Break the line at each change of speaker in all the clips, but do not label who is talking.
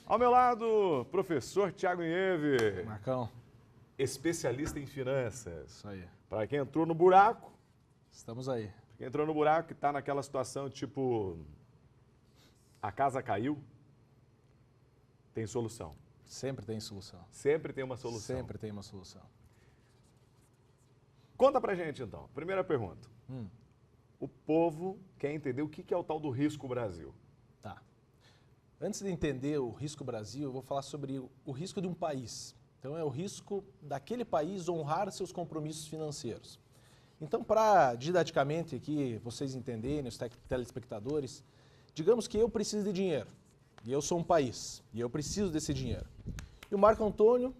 Ao meu lado, professor Thiago Nieve.
Marcão.
Especialista em finanças.
Isso aí.
Para quem entrou no buraco.
Estamos aí.
Pra quem entrou no buraco e está naquela situação tipo, a casa caiu, tem solução.
Sempre tem solução.
Sempre tem uma solução.
Sempre tem uma solução.
Conta pra gente então. Primeira pergunta. O povo quer entender o que é o tal do Risco Brasil.
Tá. Antes de entender o Risco Brasil, eu vou falar sobre o risco de um país. Então é o risco daquele país honrar seus compromissos financeiros. Então, para didaticamente aqui vocês entenderem, os telespectadores, digamos que eu preciso de dinheiro. E eu sou um país. E eu preciso desse dinheiro. E o Marco Antônio,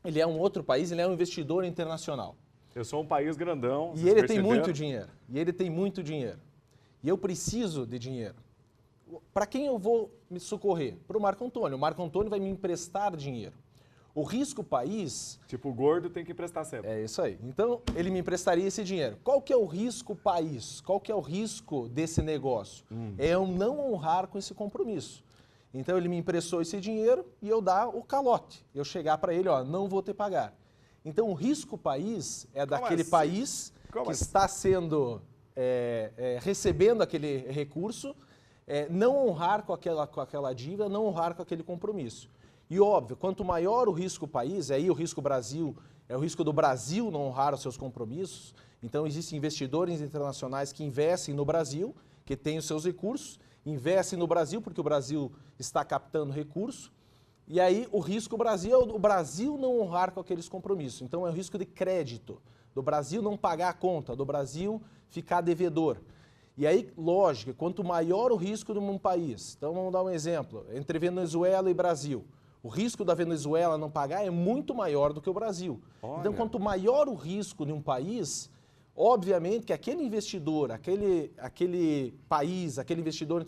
ele é um outro país, ele é um investidor internacional.
Eu sou um país grandão.
E ele tem muito dinheiro. E ele tem muito dinheiro. E eu preciso de dinheiro. Para quem eu vou me socorrer? Para o Marco Antônio. O Marco Antônio vai me emprestar dinheiro. O risco país...
Tipo, o gordo tem que emprestar sempre.
É isso aí. Então, ele me emprestaria esse dinheiro. Qual que é o risco país? Qual que é o risco desse negócio? É eu não honrar com esse compromisso. Então, ele me emprestou esse dinheiro e eu dar o calote. Eu chegar para ele, ó, não vou te pagar. Então, o risco país é daquele país que está sendo, recebendo aquele recurso, não honrar com aquela dívida, não honrar com aquele compromisso. E óbvio, quanto maior o risco país, aí o risco Brasil, é o risco do Brasil não honrar os seus compromissos. Então, existem investidores internacionais que investem no Brasil, que têm os seus recursos, investem no Brasil porque o Brasil está captando recurso. E aí o risco Brasil é o Brasil não honrar com aqueles compromissos. Então é o risco de crédito, do Brasil não pagar a conta, do Brasil ficar devedor. E aí, lógico, quanto maior o risco de um país, então vamos dar um exemplo, entre Venezuela e Brasil. O risco da Venezuela não pagar é muito maior do que o Brasil.
Olha.
Então, quanto maior o risco de um país, obviamente que aquele investidor, aquele país, aquele investidor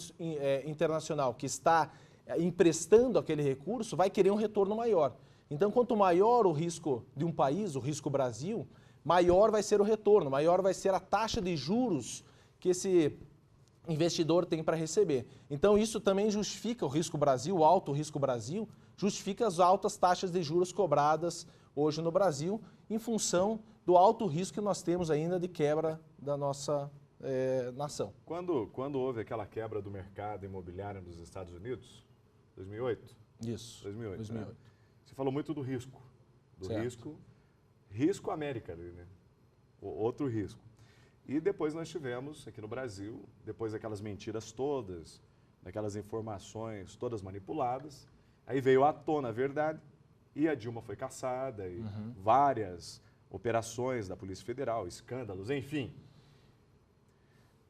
internacional que está emprestando aquele recurso, vai querer um retorno maior. Então, quanto maior o risco de um país, o risco Brasil, maior vai ser o retorno, maior vai ser a taxa de juros que esse investidor tem para receber. Então, isso também justifica o risco Brasil, o alto risco Brasil, justifica as altas taxas de juros cobradas hoje no Brasil, em função do alto risco que nós temos ainda de quebra da nossa nação.
Quando houve aquela quebra do mercado imobiliário nos Estados Unidos, 2008?
Isso.
2008.
2008.
Né? Você falou muito do risco. Do
certo.
risco América, né? O outro risco. E depois nós tivemos, aqui no Brasil, depois daquelas mentiras todas, daquelas informações todas manipuladas, aí veio à tona a verdade e a Dilma foi cassada e várias operações da Polícia Federal, escândalos, enfim.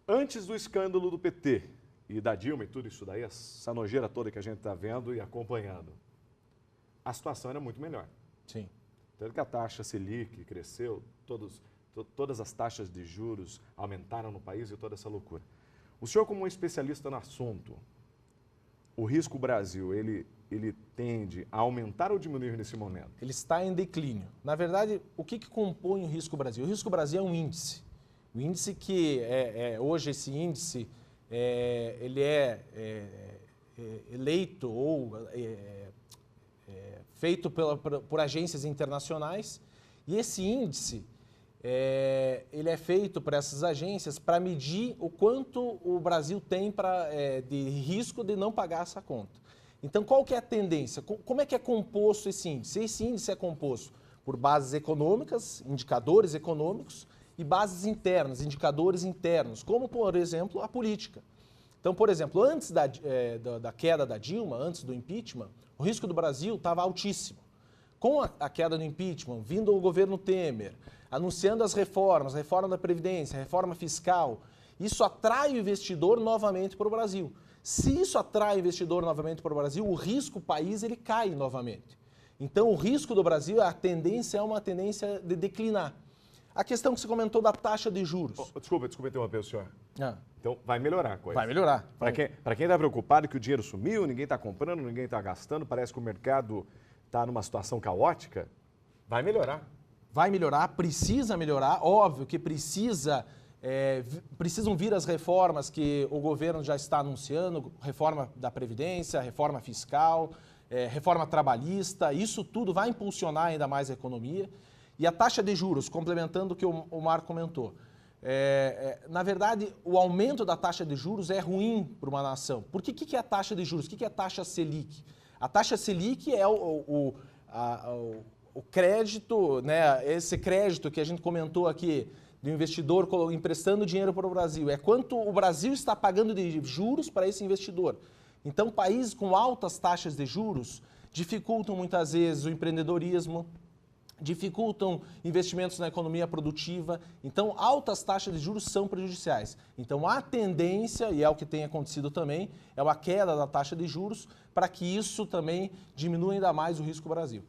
Antes do escândalo do PT e da Dilma e tudo isso daí, essa nojeira toda que a gente está vendo e acompanhando, a situação era muito melhor.
Sim.
Tanto que a taxa Selic cresceu, todas as taxas de juros aumentaram no país e toda essa loucura. O senhor, como um especialista no assunto, o risco Brasil, ele tende a aumentar ou diminuir nesse momento?
Ele está em declínio. Na verdade, o que compõe o risco Brasil? O risco Brasil é um índice. O índice que, hoje, esse índice, ele eleito ou feito por agências internacionais, e esse índice, ele é feito por essas agências para medir o quanto o Brasil tem de risco de não pagar essa conta. Então, qual que é a tendência? Como é que é composto esse índice? Esse índice é composto por bases econômicas, indicadores econômicos, e bases internas, indicadores internos, como, por exemplo, a política. Então, por exemplo, antes da queda da Dilma, antes do impeachment, o risco do Brasil estava altíssimo. Com a queda do impeachment, vindo o governo Temer, anunciando as reformas, reforma da Previdência, reforma fiscal, isso atrai o investidor novamente para o Brasil. Se isso atrai o investidor novamente para o Brasil, o risco país ele cai novamente. Então, o risco do Brasil, a tendência é uma tendência de declinar. A questão que você comentou da taxa de juros.
Desculpa interromper o senhor.
Ah.
Então, vai melhorar a coisa.
Vai melhorar.
Para quem está preocupado que o dinheiro sumiu, ninguém está comprando, ninguém está gastando, parece que o mercado está numa situação caótica, vai melhorar.
Vai melhorar, precisa melhorar. Óbvio que precisam vir as reformas que o governo já está anunciando, reforma da Previdência, reforma fiscal, reforma trabalhista, isso tudo vai impulsionar ainda mais a economia. E a taxa de juros, complementando o que o Marco comentou, na verdade, o aumento da taxa de juros é ruim para uma nação. Por que é a taxa de juros? O que é a taxa Selic? A taxa Selic é o crédito, né, esse crédito que a gente comentou aqui, do investidor emprestando dinheiro para o Brasil. É quanto o Brasil está pagando de juros para esse investidor. Então, países com altas taxas de juros dificultam muitas vezes o empreendedorismo, dificultam investimentos na economia produtiva. Então, altas taxas de juros são prejudiciais. Então, a tendência, e é o que tem acontecido também, é uma queda da taxa de juros para que isso também diminua ainda mais o risco Brasil.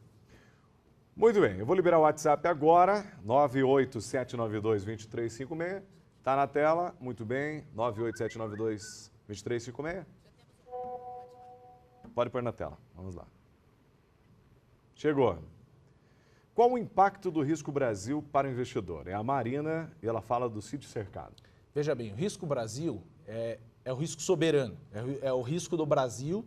Muito bem, eu vou liberar o WhatsApp agora, 98792-2356. Está na tela, muito bem, 98792-2356. Pode pôr na tela, vamos lá. Chegou. Qual o impacto do risco Brasil para o investidor? É a Marina e ela fala do sítio cercado.
Veja bem, o risco Brasil é o risco soberano, é o risco do Brasil,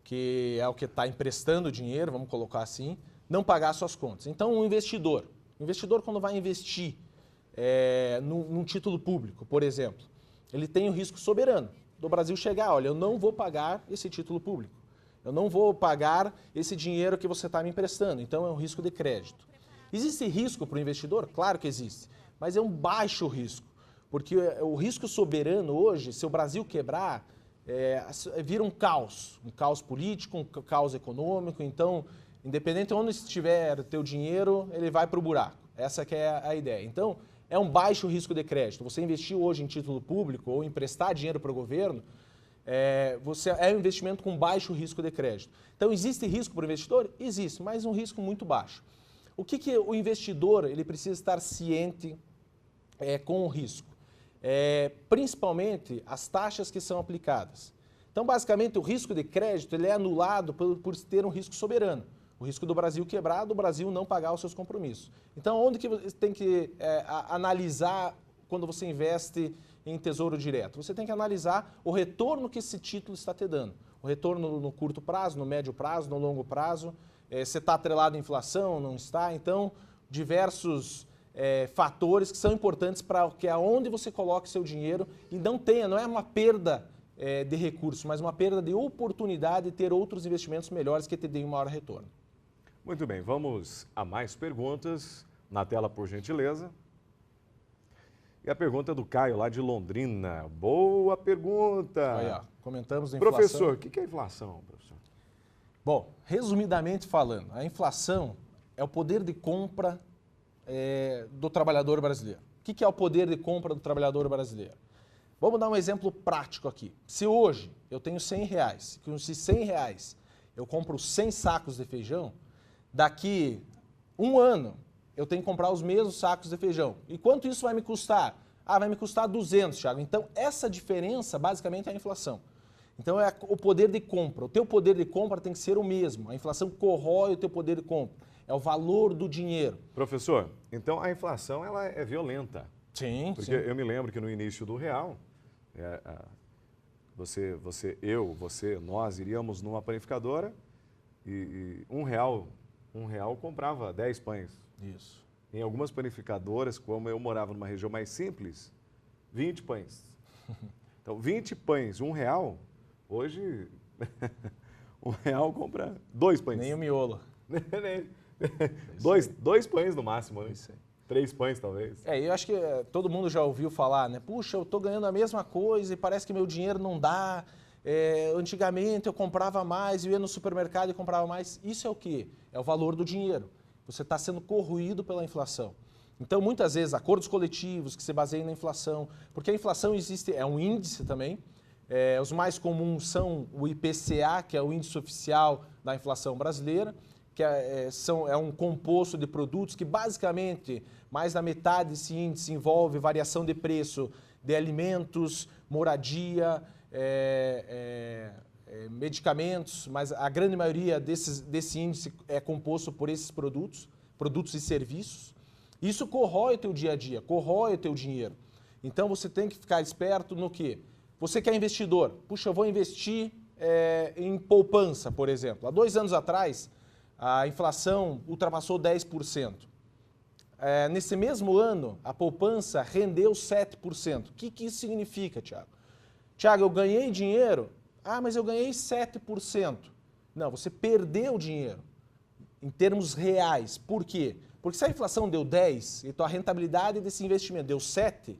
que é o que está emprestando dinheiro, vamos colocar assim, não pagar suas contas. Então, o investidor quando vai investir num título público, por exemplo, ele tem o risco soberano do Brasil chegar, olha, eu não vou pagar esse título público. Eu não vou pagar esse dinheiro que você está me emprestando. Então, é um risco de crédito. Existe risco para o investidor? Claro que existe, mas é um baixo risco. Porque o risco soberano hoje, se o Brasil quebrar, vira um caos político, um caos econômico. Então, independente de onde estiver o teu dinheiro, ele vai para o buraco. Essa que é a ideia. Então, é um baixo risco de crédito. Você investir hoje em título público ou emprestar dinheiro para o governo, é um investimento com baixo risco de crédito. Então, existe risco para o investidor? Existe, mas um risco muito baixo. O que o investidor ele precisa estar ciente com o risco? Principalmente as taxas que são aplicadas. Então, basicamente, o risco de crédito ele é anulado por ter um risco soberano. O risco do Brasil quebrar, do Brasil não pagar os seus compromissos. Então, onde que você tem que analisar quando você investe em tesouro direto? Você tem que analisar o retorno que esse título está te dando. O retorno no curto prazo, no médio prazo, no longo prazo. Se está atrelado à inflação, não está. Então, diversos fatores que são importantes para que aonde você coloque seu dinheiro e não é uma perda de recursos, mas uma perda de oportunidade de ter outros investimentos melhores que te deem um maior retorno.
Muito bem, vamos a mais perguntas. Na tela, por gentileza. E a pergunta é do Caio, lá de Londrina. Boa pergunta!
Olha, comentamos a inflação.
Professor, o que é inflação, professor?
Bom, resumidamente falando, a inflação é o poder de compra do trabalhador brasileiro. O que é o poder de compra do trabalhador brasileiro? Vamos dar um exemplo prático aqui. Se hoje eu tenho R$100, com esses R$100 eu compro 100 sacos de feijão, daqui um ano eu tenho que comprar os mesmos sacos de feijão. E quanto isso vai me custar? Vai me custar 200, Thiago. Então, essa diferença basicamente é a inflação. Então, é o poder de compra. O teu poder de compra tem que ser o mesmo. A inflação corrói o teu poder de compra. É o valor do dinheiro.
Professor, então a inflação ela é violenta.
Sim,
porque
sim.
Eu me lembro que no início do real, você, nós iríamos numa panificadora e um real comprava 10 pães.
Isso.
Em algumas panificadoras, como eu morava numa região mais simples, 20 pães. Então, 20 pães, R$1, hoje, R$1 compra 2 pães.
Nem o miolo.
dois pães no máximo, né? 3 pães, talvez.
Eu acho que todo mundo já ouviu falar, né? Puxa, eu estou ganhando a mesma coisa e parece que meu dinheiro não dá. Antigamente eu comprava mais, eu ia no supermercado e comprava mais. Isso é o quê? É o valor do dinheiro. Você está sendo corroído pela inflação. Então, muitas vezes, acordos coletivos que se baseiam na inflação, porque a inflação é um índice também. Os mais comuns são o IPCA, que é o índice oficial da inflação brasileira, que é um composto de produtos que, basicamente, mais da metade desse índice envolve variação de preço de alimentos, moradia, medicamentos, mas a grande maioria desse índice é composto por esses produtos e serviços. Isso corrói o teu dia a dia, corrói o teu dinheiro. Então, você tem que ficar esperto no quê? Você que é investidor, puxa, eu vou investir em poupança, por exemplo. Há 2 anos atrás, a inflação ultrapassou 10%. Nesse mesmo ano, a poupança rendeu 7%. O que isso significa, Thiago? Thiago, eu ganhei dinheiro? Ah, mas eu ganhei 7%. Não, você perdeu dinheiro em termos reais. Por quê? Porque se a inflação deu 10 e a rentabilidade desse investimento deu 7,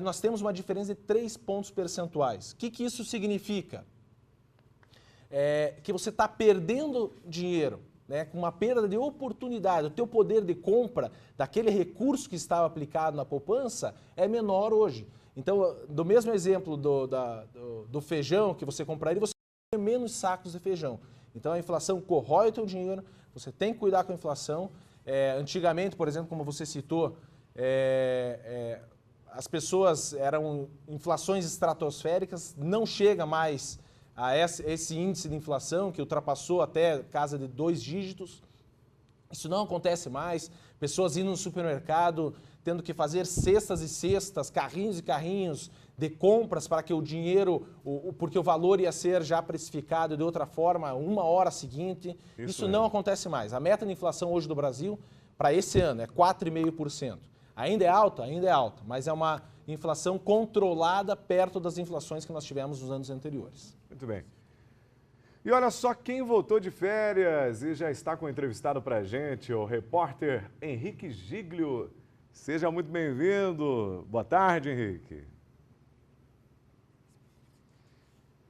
nós temos uma diferença de 3 pontos percentuais. O que isso significa? Que você está perdendo dinheiro, né, com uma perda de oportunidade. O teu poder de compra daquele recurso que estava aplicado na poupança é menor hoje. Então, do mesmo exemplo do feijão que você compraria, você tem menos sacos de feijão. Então, a inflação corrói o teu dinheiro, você tem que cuidar com a inflação. Antigamente, por exemplo, como você citou, as pessoas eram inflações estratosféricas, não chega mais a esse índice de inflação que ultrapassou até casa de 2 dígitos. Isso não acontece mais. Pessoas indo no supermercado, tendo que fazer cestas e cestas, carrinhos e carrinhos de compras para que o dinheiro, porque o valor ia ser já precificado de outra forma, uma hora seguinte. Isso não acontece mais. A meta de inflação hoje do Brasil, para esse ano, é 4,5%. Ainda é alta? Ainda é alta, mas é uma inflação controlada perto das inflações que nós tivemos nos anos anteriores.
Muito bem. E olha só quem voltou de férias e já está com o entrevistado para a gente, o repórter Henrique Giglio. Seja muito bem-vindo. Boa tarde, Henrique.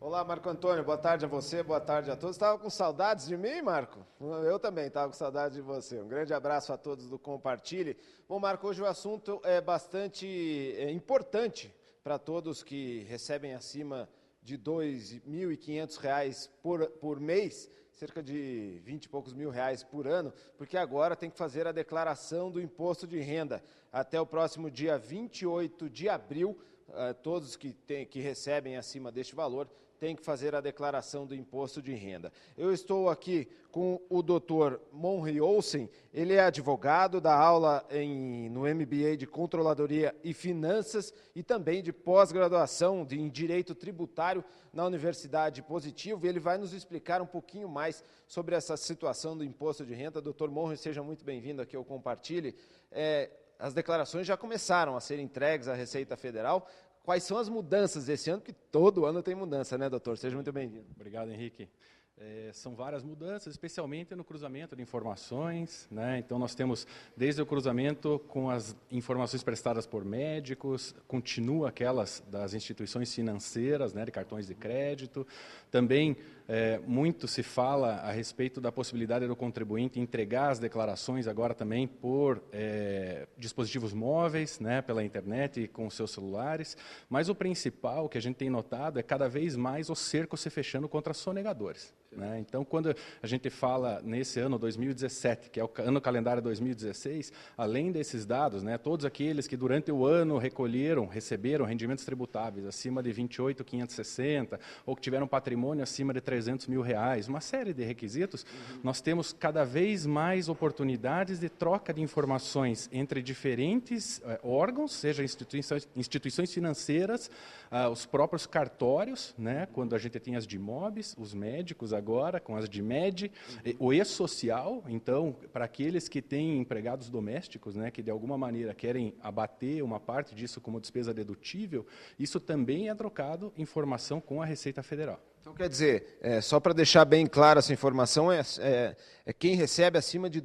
Olá, Marco Antônio. Boa tarde a você, boa tarde a todos. Estava com saudades de mim, Marco? Eu também estava com saudade de você. Um grande abraço a todos do Compartilhe. Bom, Marco, hoje o assunto é bastante importante para todos que recebem acima de R$ 2.500 por mês, cerca de 20 e poucos mil reais por ano, porque agora tem que fazer a declaração do imposto de renda. Até o próximo dia 28 de abril, todos que recebem acima deste valor têm que fazer a declaração do imposto de renda. Eu estou aqui com o Dr. Monri Olsen, ele é advogado, dá aula no MBA de Controladoria e Finanças e também de pós-graduação em Direito Tributário na Universidade Positivo, e ele vai nos explicar um pouquinho mais sobre essa situação do imposto de renda. Dr. Monri, seja muito bem-vindo aqui ao Compartilhe. As declarações já começaram a ser entregues à Receita Federal. Quais são as mudanças desse ano? Porque todo ano tem mudança, né, doutor? Seja muito bem-vindo.
Obrigado, Henrique. São várias mudanças, especialmente no cruzamento de informações, né? Então, nós temos desde o cruzamento com as informações prestadas por médicos, continua aquelas das instituições financeiras, né, de cartões de crédito. Também, muito se fala a respeito da possibilidade do contribuinte entregar as declarações agora também por dispositivos móveis, né, pela internet e com seus celulares. Mas o principal que a gente tem notado é cada vez mais o cerco se fechando contra sonegadores. Né? Então, quando a gente fala nesse ano 2017, que é o ano calendário 2016, além desses dados, né, todos aqueles que durante o ano receberam rendimentos tributáveis acima de 28.560 ou que tiveram patrimônio acima de 300 mil reais, uma série de requisitos, nós temos cada vez mais oportunidades de troca de informações entre diferentes órgãos, seja instituições financeiras, os próprios cartórios, né, quando a gente tem as DIMOBs, os médicos agora, com as DIMED, o e-social, então, para aqueles que têm empregados domésticos, né, que de alguma maneira querem abater uma parte disso como despesa dedutível, isso também é trocado informação com a Receita Federal.
Então, quer dizer, só para deixar bem clara essa informação, é quem recebe acima de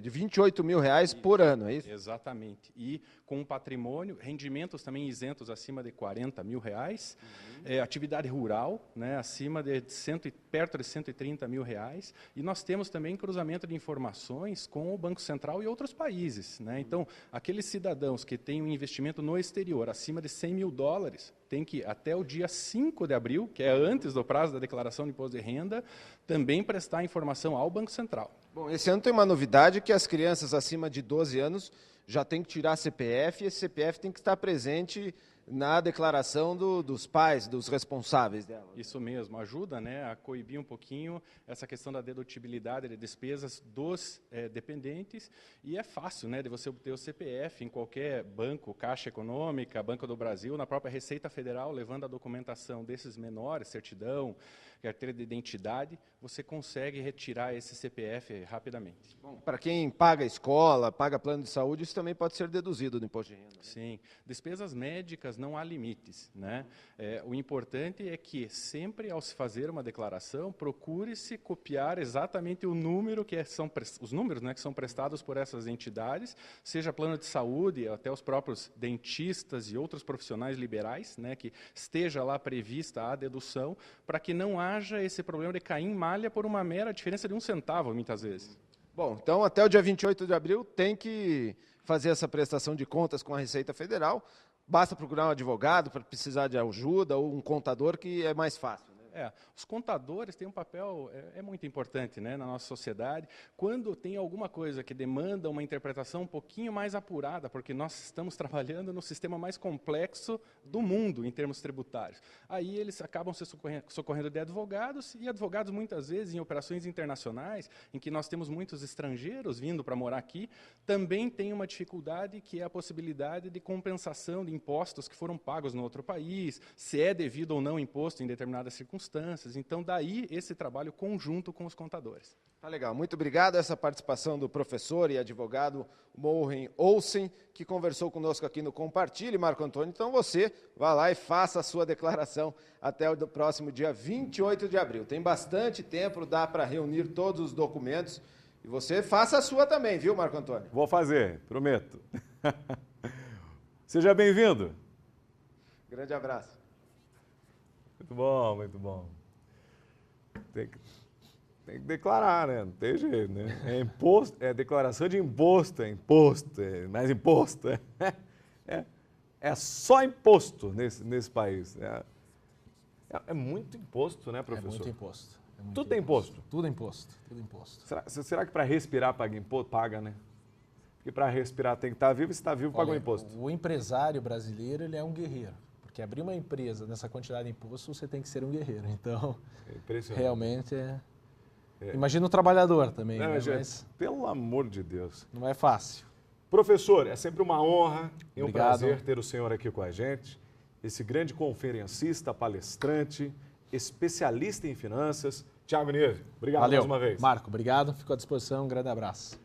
28 mil reais por ano, é isso?
Exatamente. E com patrimônio, rendimentos também isentos acima de 40 mil reais, atividade rural, né, acima de perto de 130 mil reais, e nós temos também cruzamento de informações com o Banco Central e outros países. Né? Então, aqueles cidadãos que têm um investimento no exterior acima de 100 mil dólares, tem que, até o dia 5 de abril, que é antes do prazo da declaração de imposto de renda, também prestar informação ao Banco Central.
Bom, esse ano tem uma novidade que as crianças acima de 12 anos já têm que tirar CPF, e esse CPF tem que estar presente na declaração dos pais, dos responsáveis dela.
Isso mesmo, ajuda, né, a coibir um pouquinho essa questão da dedutibilidade de despesas dos dependentes, e é fácil, né, de você obter o CPF em qualquer banco, Caixa Econômica, Banco do Brasil, na própria Receita Federal, levando a documentação desses menores, certidão, carteira de identidade, você consegue retirar esse CPF rapidamente.
Para quem paga escola, paga plano de saúde, isso também pode ser deduzido do imposto de renda. Né?
Sim, despesas médicas não há limites, né? O importante é que sempre ao se fazer uma declaração, procure-se copiar exatamente o número os números, né, que são prestados por essas entidades, seja plano de saúde, até os próprios dentistas e outros profissionais liberais, né, que esteja lá prevista a dedução, para que não haja esse problema de cair em malha por uma mera diferença de 1 centavo, muitas vezes.
Bom, então até o dia 28 de abril tem que fazer essa prestação de contas com a Receita Federal. Basta procurar um advogado para precisar de ajuda ou um contador, que é mais fácil.
Os contadores têm um papel muito importante, né, na nossa sociedade, quando tem alguma coisa que demanda uma interpretação um pouquinho mais apurada, porque nós estamos trabalhando no sistema mais complexo do mundo em termos tributários. Aí eles acabam se socorrendo de advogados, e advogados muitas vezes em operações internacionais, em que nós temos muitos estrangeiros vindo para morar aqui, também tem uma dificuldade, que é a possibilidade de compensação de impostos que foram pagos no outro país, se é devido ou não imposto em determinadas circunstâncias. Então, daí esse trabalho conjunto com os contadores.
Tá legal, muito obrigado essa participação do professor e advogado Mohren Olsen, que conversou conosco aqui no Compartilhe, Marco Antônio. Então você vá lá e faça a sua declaração até o próximo dia 28 de abril. Tem bastante tempo, dá para reunir todos os documentos. E você faça a sua também, viu, Marco Antônio?
Vou fazer, prometo. Seja bem-vindo.
Grande abraço.
Muito bom, muito bom. Tem que declarar, né? Não tem jeito, né? É imposto, é declaração de imposto, é mais imposto. É só imposto nesse país. É muito imposto, né, professor?
É muito imposto.
Tudo tem imposto?
Tudo é imposto, tudo é imposto.
Será que para respirar paga imposto? Paga, né? Porque para respirar tem que estar vivo, e se está vivo paga o imposto.
O empresário brasileiro, ele é um guerreiro. Porque abrir uma empresa nessa quantidade de imposto, você tem que ser um guerreiro. Então, realmente Imagina o trabalhador também,
não,
né?
Mas, pelo amor de Deus.
Não é fácil.
Professor, é sempre uma honra e um
Obrigado.
prazer ter o senhor aqui com a gente. Esse grande conferencista, palestrante, especialista em finanças, Thiago Neve. Obrigado mais uma vez.
Marco, obrigado. Fico à disposição. Um grande abraço.